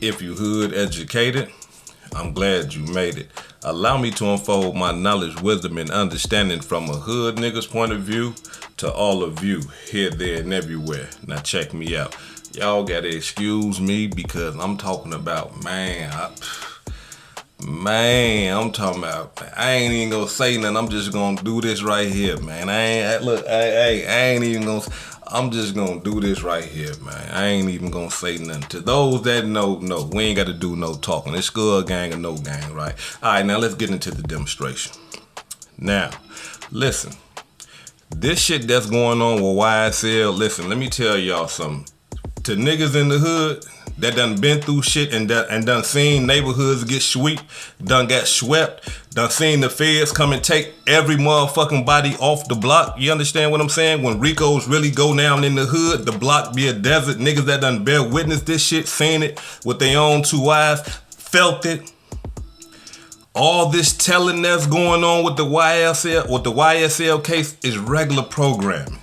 If you hood educated, I'm glad you made it. Allow me to unfold my knowledge, wisdom, and understanding from a hood nigga's point of view to all of you, here, there, and everywhere. Now check me out. Y'all gotta excuse me because I'm talking about, I'm talking about, I ain't even gonna say nothing. I'm just gonna do this right here, man. I'm just gonna do this right here, man. I ain't even gonna say nothing. To those that know, we ain't gotta do no talking. It's Skull Gang or no gang, right? All right, now let's get into the demonstration. Now, listen. This shit that's going on with YSL, listen, let me tell y'all something. To niggas in the hood that done been through shit and done seen neighborhoods get swept, done got swept, done seen the feds come and take every motherfucking body off the block. You understand what I'm saying? When Ricos really go down in the hood, the block be a desert. Niggas that done bear witness this shit, seen it with their own two eyes, felt it. All this telling that's going on with the YSL case is regular programming.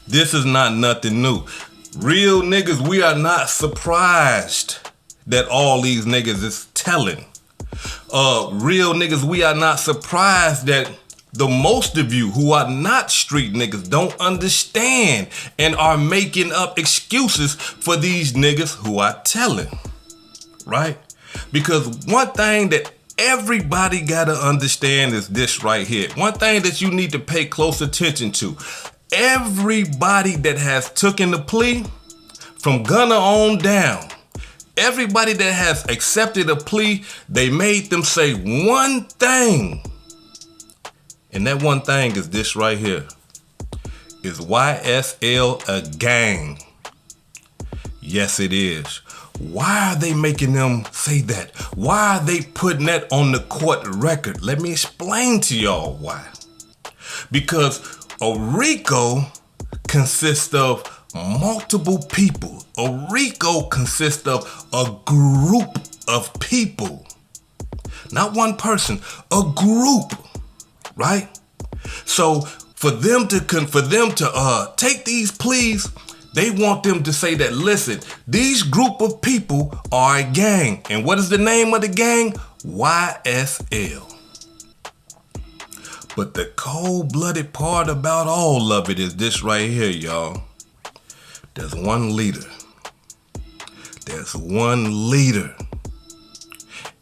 This is not nothing new. Real niggas, we are not surprised that all these niggas is telling. Real niggas, we are not surprised that the most of you who are not street niggas don't understand and are making up excuses for these niggas who are telling, right? Because one thing that everybody gotta understand is this right here. One thing that you need to pay close attention to. Everybody that has taken the plea, from Gunna on down, everybody that has accepted a plea, they made them say one thing. And that one thing is this right here. Is YSL a gang? Yes, it is. Why are they making them say that? Why are they putting that on the court record? Let me explain to y'all why. Because a RICO consists of multiple people. A RICO consists of a group of people. Not one person, a group, right? So for them to take these pleas, they want them to say that, listen, these group of people are a gang. And what is the name of the gang? YSL. But the cold-blooded part about all of it is this right here, y'all. There's one leader. There's one leader.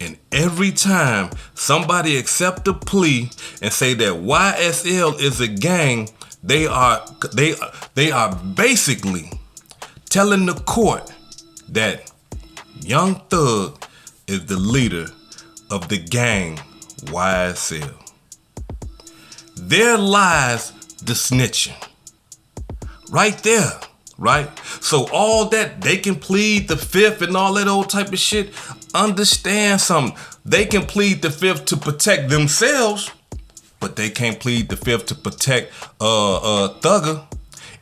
And every time somebody accept a plea and say that YSL is a gang, they are basically telling the court that Young Thug is the leader of the gang YSL. There lies the snitching. Right there, right? So all that, they can plead the fifth and all that old type of shit. Understand something. They can plead the fifth to protect themselves, but they can't plead the fifth to protect Thugger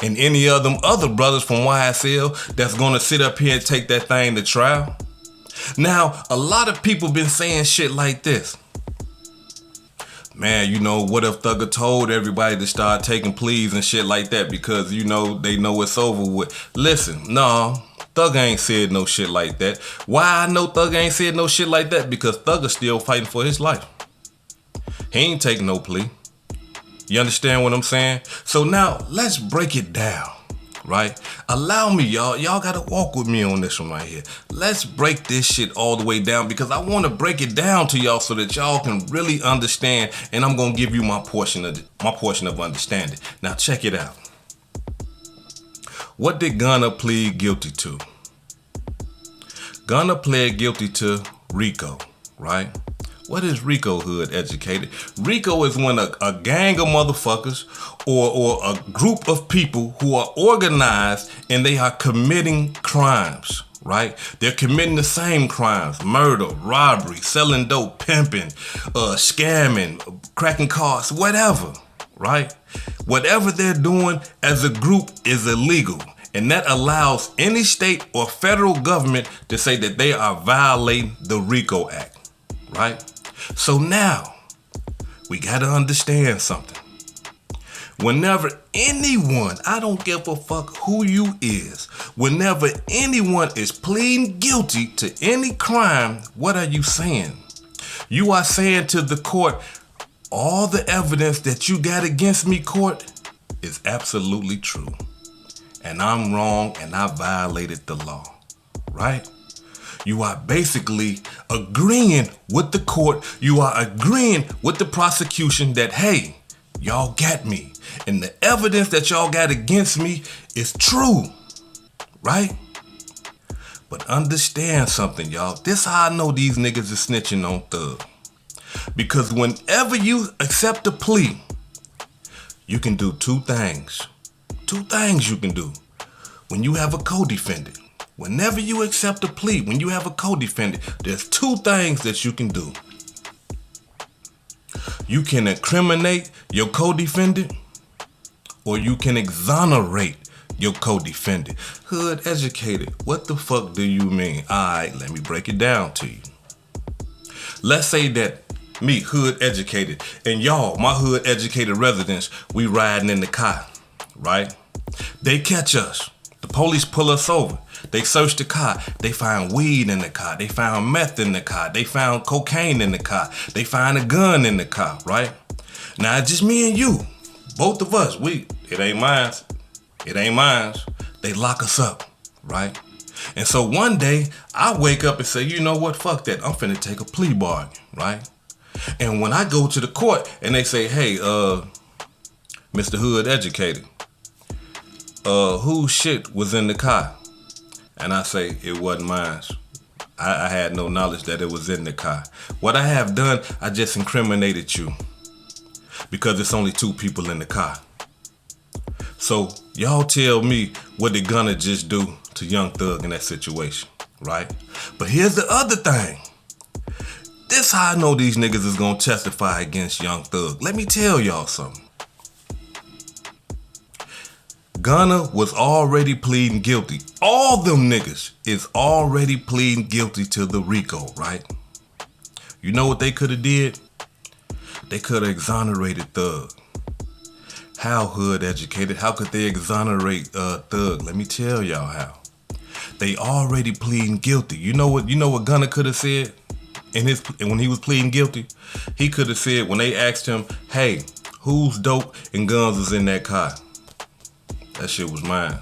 and any of them other brothers from YSL that's gonna sit up here and take that thing to trial. Now, a lot of people been saying shit like this. Man, you know, what if Thugger told everybody to start taking pleas and shit like that because, you know, they know it's over with. Listen, no, Thugger ain't said no shit like that. Why I know Thugger ain't said no shit like that? Because Thugger's still fighting for his life. He ain't taking no plea. You understand what I'm saying? So now, let's break it down, right? Allow me, y'all. Y'all gotta walk with me on this one right here. Let's break this shit all the way down because I want to break it down to y'all so that y'all can really understand, and I'm gonna give you my portion of understanding. Now check it out. What did Gunna plead guilty to? Gunna pled guilty to RICO, right? What is RICO, hood educated? RICO is when a gang of motherfuckers or a group of people who are organized and they are committing crimes, right? They're committing the same crimes: murder, robbery, selling dope, pimping, scamming, cracking cars, whatever, right? Whatever they're doing as a group is illegal. And that allows any state or federal government to say that they are violating the RICO Act, right? So now, we gotta understand something. Whenever anyone, I don't give a fuck who you is, whenever anyone is pleading guilty to any crime, what are you saying? You are saying to the court, all the evidence that you got against me, court, is absolutely true. And I'm wrong and I violated the law, right? You are basically agreeing with the court. You are agreeing with the prosecution that, hey, y'all got me. And the evidence that y'all got against me is true, right? But understand something, y'all. This how I know these niggas is snitching on Thug. Because whenever you accept a plea, you can do two things. Two things you can do. When you have a co-defendant, whenever you accept a plea, when you have a co-defendant, there's two things that you can do. You can incriminate your co-defendant, or you can exonerate your co-defendant. Hood educated, what the fuck do you mean? Alright, let me break it down to you. Let's say that me, hood educated, and y'all, my hood educated residents, we riding in the car, right? They catch us. The police pull us over. They search the car. They find weed in the car. They found meth in the car. They found cocaine in the car. They find a gun in the car, right? Now, it's just me and you. Both of us, it ain't mine. It ain't mine. They lock us up, right? And so one day, I wake up and say, you know what, fuck that. I'm finna take a plea bargain, right? And when I go to the court and they say, hey, Mr. Hood Educated, whose shit was in the car? And I say, it wasn't mine. I had no knowledge that it was in the car. What I have done, I just incriminated you. Because it's only two people in the car. So y'all tell me, what did Gunna just do to Young Thug in that situation, right? But here's the other thing. This how I know these niggas is gonna testify against Young Thug. Let me tell y'all something. Gunna was already pleading guilty. All them niggas is already pleading guilty to the RICO, right? You know what they could have did? They could have exonerated Thug. How, hood educated? How could they exonerate Thug? Let me tell y'all how. They already pleading guilty. You know what Gunna could have said when he was pleading guilty? He could have said, when they asked him, hey, whose dope and guns was in that car? That shit was mine.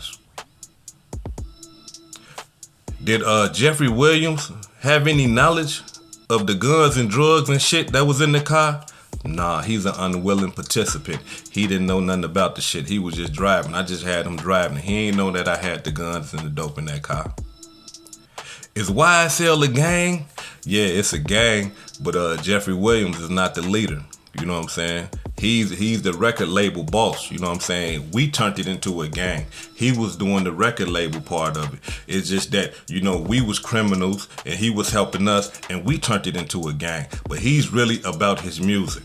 Did Jeffrey Williams have any knowledge of the guns and drugs and shit that was in the car? Nah, he's an unwilling participant. He didn't know nothing about the shit. He was just driving. I just had him driving. He ain't know that I had the guns and the dope in that car. Is YSL a gang? Yeah, it's a gang, but Jeffrey Williams is not the leader. You know what I'm saying? He's the record label boss. You know what I'm saying? We turned it into a gang. He was doing the record label part of it. It's just that, we was criminals and he was helping us and we turned it into a gang. But he's really about his music.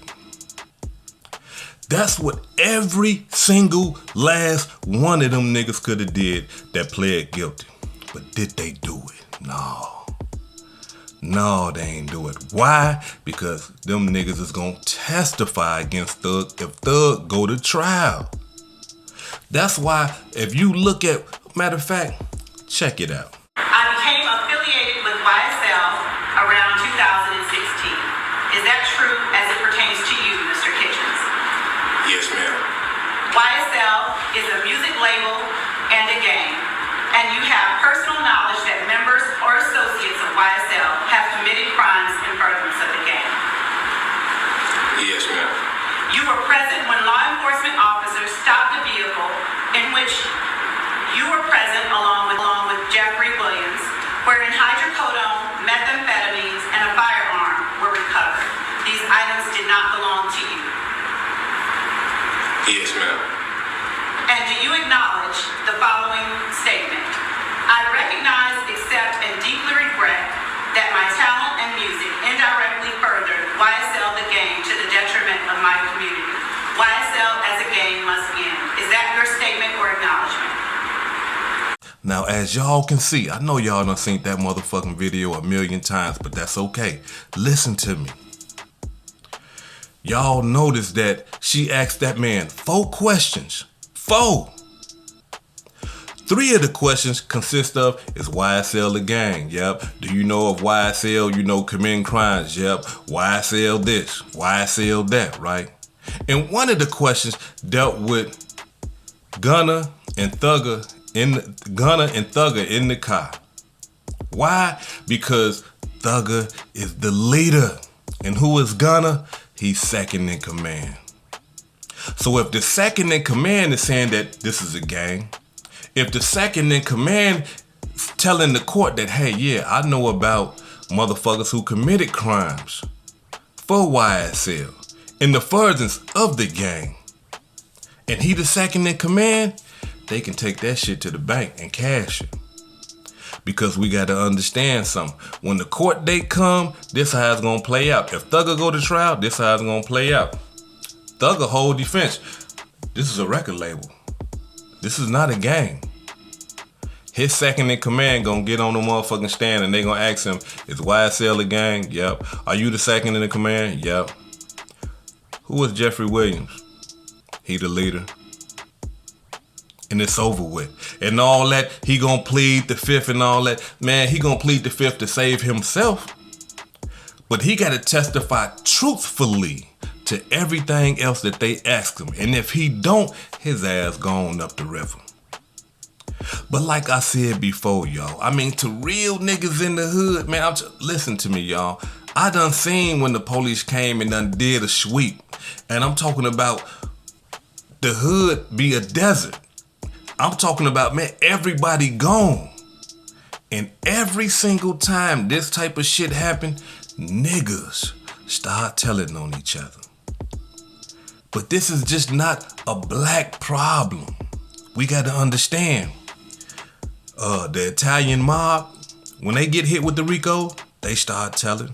That's what every single last one of them niggas could have did that pled guilty. But did they do it? No. No, they ain't do it. Why? Because them niggas is gonna testify against Thug if Thug go to trial. That's why, if you look at, matter of fact, check it out. I became affiliated with YSL around 2016. Is that true as it pertains to you, Mr. Kitchens? Yes, ma'am. YSL is a music label and a gang, and you have personal knowledge that members or associates of YSL have committed crimes in furtherance of the gang. Yes, ma'am. You were present when law enforcement officers stopped the vehicle in which you were present along with Jeffrey Williams, wherein hydrocodone, methamphetamines, and a firearm were recovered. These items did not belong to you. Yes, ma'am. And do you acknowledge the following statement? I recognize, accept, and deeply regret that my talent and music indirectly furthered YSL the gang to the detriment of my community. YSL as a gang must end. Is that your statement or acknowledgement? Now, as y'all can see, I know y'all done seen that motherfucking video a million times, but that's okay. Listen to me. y'all notice that she asked that man 4 questions. 4. 3 of the questions consist of, is YSL a gang? Yep. Do you know of YSL, committing crimes? Yep. YSL this, YSL that, right? And one of the questions dealt with Gunna and Thugger in the car. Why? Because Thugger is the leader. And who is Gunna? He's second in command. So if the second in command is saying that this is a gang, if the second in command telling the court that, hey, yeah, I know about motherfuckers who committed crimes for YSL in the furtherance of the gang, and he the second in command, they can take that shit to the bank and cash it. Because we got to understand something. When the court date come, this how it's going to play out. If Thugger go to trial, this how it's going to play out. Thugger whole defense. This is a record label. This is not a gang. His second in command gonna get on the motherfucking stand and they gonna ask him, is YSL a gang? Yep. Are you the second in the command? Yep. Who is Jeffrey Williams? He the leader. And it's over with. And all that, he gonna plead the 5th and all that. Man, he gonna plead the 5th to save himself. But he gotta testify truthfully to everything else that they ask him. And if he don't, his ass gone up the river. But like I said before, y'all, I mean, to real niggas in the hood, man, listen to me, y'all. I done seen when the police came and done did a sweep. And I'm talking about the hood be a desert. I'm talking about, man, everybody gone. And every single time this type of shit happen, niggas start telling on each other. But this is just not a black problem. We got to understand. The Italian mob, when they get hit with the RICO, they start telling.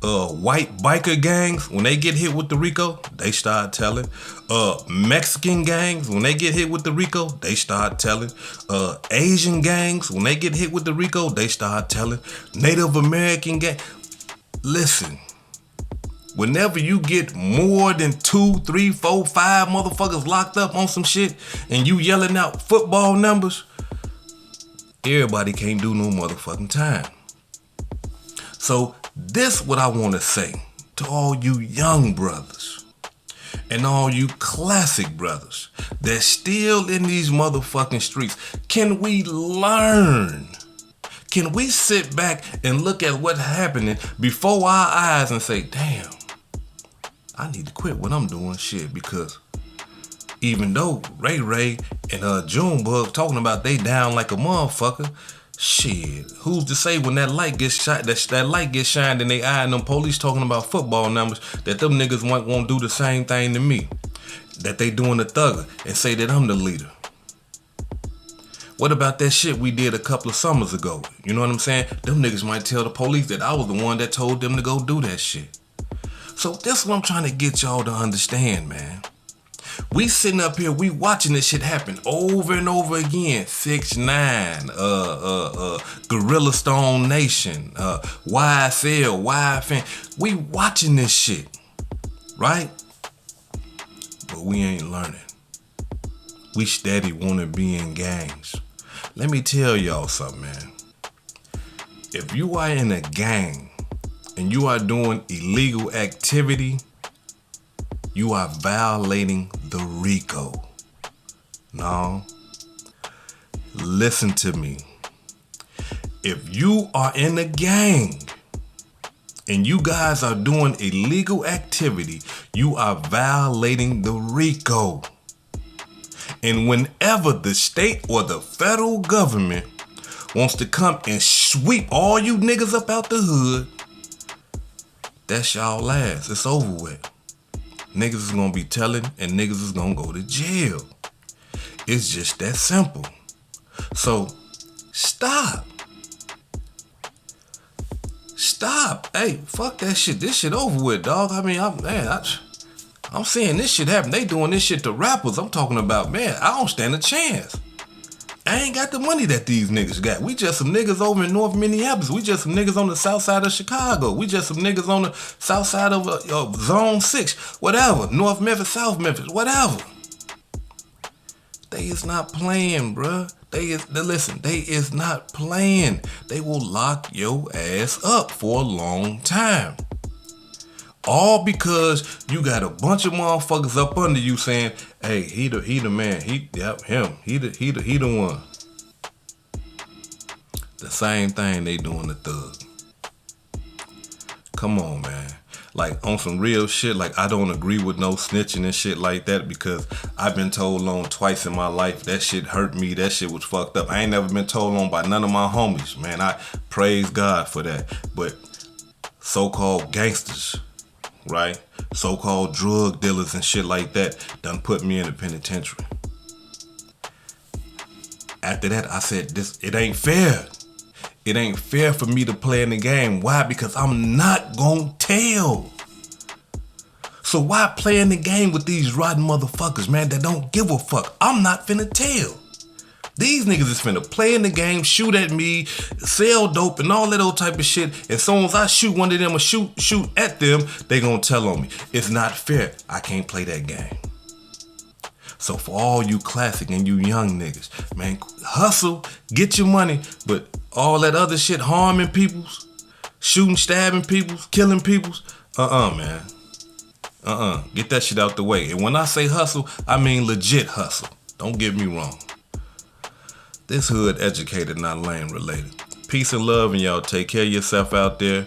White biker gangs, when they get hit with the RICO, they start telling. Mexican gangs, when they get hit with the RICO, they start telling. Asian gangs, when they get hit with the RICO, they start telling. Native American gang. Listen, whenever you get more than 2, 3, 4, 5 motherfuckers locked up on some shit and you yelling out football numbers, everybody can't do no motherfucking time. So this what I want to say to all you young brothers and all you classic brothers that's still in these motherfucking streets. Can we learn? Can we sit back and look at what's happening before our eyes and say, damn, I need to quit what I'm doing shit? Because even though Ray and Junebug talking about they down like a motherfucker, shit, who's to say when that light gets shot, that light gets shined in their eye and them police talking about football numbers, that them niggas won't do the same thing to me that they doing to Thugger and say that I'm the leader? What about that shit we did a couple of summers ago? You know what I'm saying? Them niggas might tell the police that I was the one that told them to go do that shit. So that's what I'm trying to get y'all to understand, man. We sitting up here, we watching this shit happen over and over again. 6ix9ine, Gorilla Stone Nation, YSL, YFN. We watching this shit, right? But we ain't learning. We steady wanna be in gangs. Let me tell y'all something, man. If you are in a gang and you are doing illegal activity, you are violating the RICO. No. Listen to me. If you are in a gang and you guys are doing illegal activity, you are violating the RICO. And whenever the state or the federal government wants to come and sweep all you niggas up out the hood, that's y'all last. It's over with. Niggas is gonna be telling and niggas is gonna go to jail. It's just that simple. So stop. Stop. Hey, fuck that shit. This shit over with, dog. I mean, I'm seeing this shit happen. They doing this shit to rappers. I'm talking about, man, I don't stand a chance. I ain't got the money that these niggas got. We just some niggas over in North Minneapolis. We just some niggas on the south side of Chicago. We just some niggas on the south side of Zone 6. Whatever. North Memphis, South Memphis. Whatever. They is not playing, bruh. They is not playing. They will lock your ass up for a long time. All because you got a bunch of motherfuckers up under you saying, hey, he the man. He the one. The same thing they doing to Thug. Come on, man. Like, on some real shit, like, I don't agree with no snitching and shit like that because I've been told on twice in my life. That shit hurt me. That shit was fucked up. I ain't never been told on by none of my homies, man. I praise God for that. But so-called gangsters, right? So-called drug dealers and shit like that done put me in the penitentiary. After that, I said, it ain't fair. It ain't fair for me to play in the game. Why? Because I'm not gonna tell. So why play in the game with these rotten motherfuckers, man, that don't give a fuck? I'm not finna tell. These niggas is finna play in the game, shoot at me, sell dope and all that old type of shit. As soon as I shoot one of them or shoot at them, they gonna tell on me. It's not fair. I can't play that game. So for all you classic and you young niggas, man, hustle, get your money, but all that other shit, harming peoples, shooting, stabbing peoples, killing peoples, man. Get that shit out the way. And when I say hustle, I mean legit hustle. Don't get me wrong. This hood educated, not lame related. Peace and love, and y'all take care of yourself out there.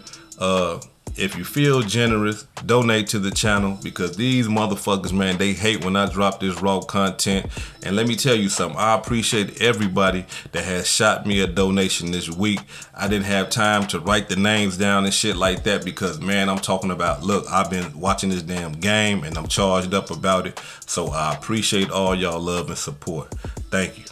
If you feel generous, donate to the channel because these motherfuckers, man, they hate when I drop this raw content. And let me tell you something. I appreciate everybody that has shot me a donation this week. I didn't have time to write the names down and shit like that because, man, I'm talking about, look, I've been watching this damn game and I'm charged up about it. So I appreciate all y'all love and support. Thank you.